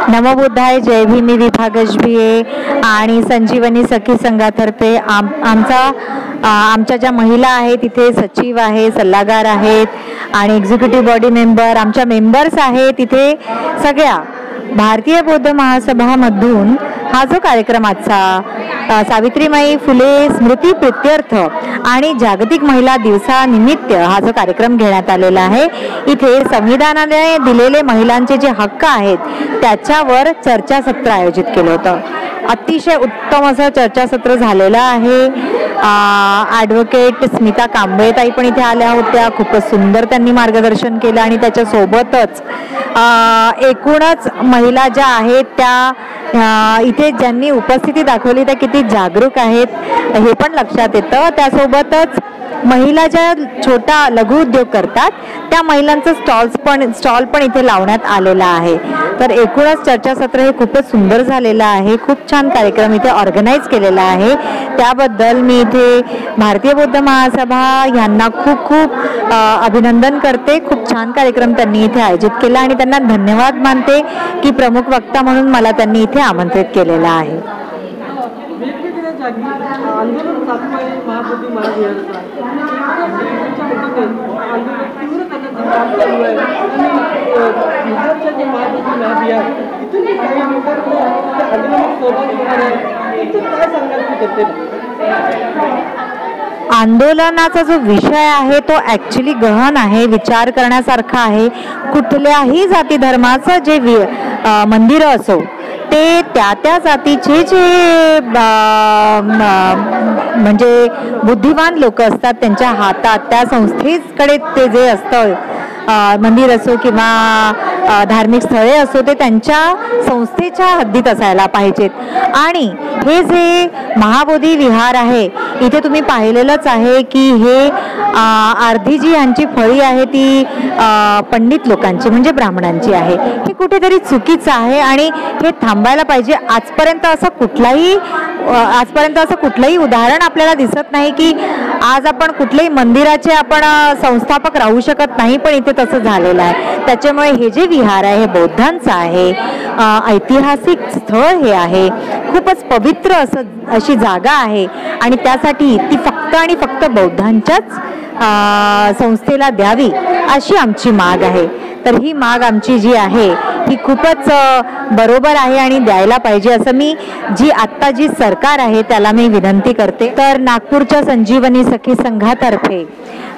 नमो बुद्धाय, जय भीम. मी विभा गजभिये आणि संजीवनी सखी संघातर्फे आमच्या ज्या महिला आहेत तिथे सचिव आहे, सल्लागार आहेत आणि एक्झिक्युटिव्ह बॉडी मेंबर, आमच्या मेंबर्स आहेत तिथे सगळ्या भारतीय बौद्ध महासभामधून हा जो कार्यक्रम आजचा सावित्रीबाई फुले स्मृती प्रीत्यर्थ आणि जागतिक महिला दिवसानिमित्त हा जो कार्यक्रम घेण्यात आलेला आहे, इथे संविधानाने दिलेले महिलांचे जे हक्क आहेत त्याच्यावर चर्चासत्र आयोजित केलं होतं. अतिशय उत्तम असं चर्चासत्र झालेलं आहे. ॲडव्होकेट स्मिता कांबळेताई पण इथे आल्या होत्या. खूपच सुंदर त्यांनी मार्गदर्शन केलं आणि त्याच्यासोबतच एकूणच महिला ज्या आहेत त्या इथे ज्यांनी उपस्थिती दाखवली त्या किती जागरूक आहेत हे पण लक्षात येतं. त्यासोबतच महिला ज्या छोटा लघु उद्योग करतात त्या महिलांचं स्टॉल पण इथे लावण्यात आलेला आहे. तर एकूणच चर्चासत्र हे खूपच सुंदर झालेलं आहे. खूप छान कार्यक्रम इथे ऑर्गनाईज केलेला आहे. त्याबद्दल मी इथे भारतीय बौद्ध महासभा यांना खूप खूप अभिनंदन करते. खूप छान कार्यक्रम त्यांनी इथे आयोजित केला आणि त्यांना धन्यवाद मानते की प्रमुख वक्ता म्हणून मला त्यांनी इथे आमंत्रित केलेलं आहे. आंदोलन महाबोधी आंदोलनाचा जो विषय आहे तो ॲक्च्युली गहन आहे, विचार करण्यासारखा आहे. कुठल्याही जाती धर्माचं जे मंदिर असो ते त्या जातीचे जे म्हणजे बुद्धिमान लोक असतात त्यांच्या हातात त्या संस्थेकडे ते जे असतं मंदिर असो किंवा धार्मिक स्थळे असो ते त्यांच्या संस्थेच्या हद्दीत असायला पाहिजेत. आणि हे जे महाबोधी विहार आहे इथे तुम्ही पाहिलेलंच आहे की हे अर्धी जी यांची फळी आहे ती पंडित लोकांची म्हणजे ब्राह्मणांची आहे. हे कुठेतरी चुकीचं आहे आणि हे थांबायला पाहिजे. आजपर्यंत असं कुठलंही उदाहरण आपल्याला दिसत नाही की आज आपण कुठल्याही मंदिराचे आपण संस्थापक राहू शकत नाही, पण इथे तसं झालेलं आहे. त्याच्यामुळे हे जे विहार आहे हे बौद्धांचं आहे. ऐतिहासिक स्थळ हे आहे. खूपच पवित्र अशी जागा आहे आणि त्यासाठी ती फक्त आणि फक्त बौद्धांच्याच संस्थेला द्यावी अशी आमची माग आहे. तर ही माग आमची जी आहे ही खूपच बरोबर आहे आणि द्यायला पाहिजे असं मी आत्ता जी सरकार आहे त्याला मी विनंती करते. तर नागपूरच्या संजीवनी सखी संघातर्फे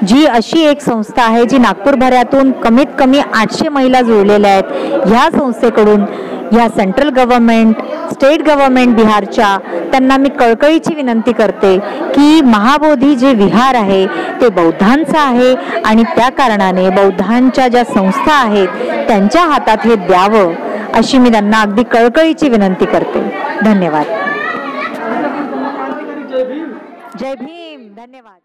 जी अशी एक संस्था आहे जी नागपूरभरातून कमीत कमी 800 महिला जुळलेल्या आहेत, ह्या संस्थेकडून ह्या सेंट्रल गव्हर्नमेंट, स्टेट गव्हर्नमेंट बिहारच्या त्यांना मी कळकळीची विनंती करते की महाबोधी जे विहार आहे ते बौद्धांचं आहे आणि त्या कारणाने बौद्धांच्या ज्या संस्था आहेत त्यांच्या हातात हे द्यावं अशी मी त्यांना अगदी कळकळीची विनंती करते. धन्यवाद. जय भीम. धन्यवाद.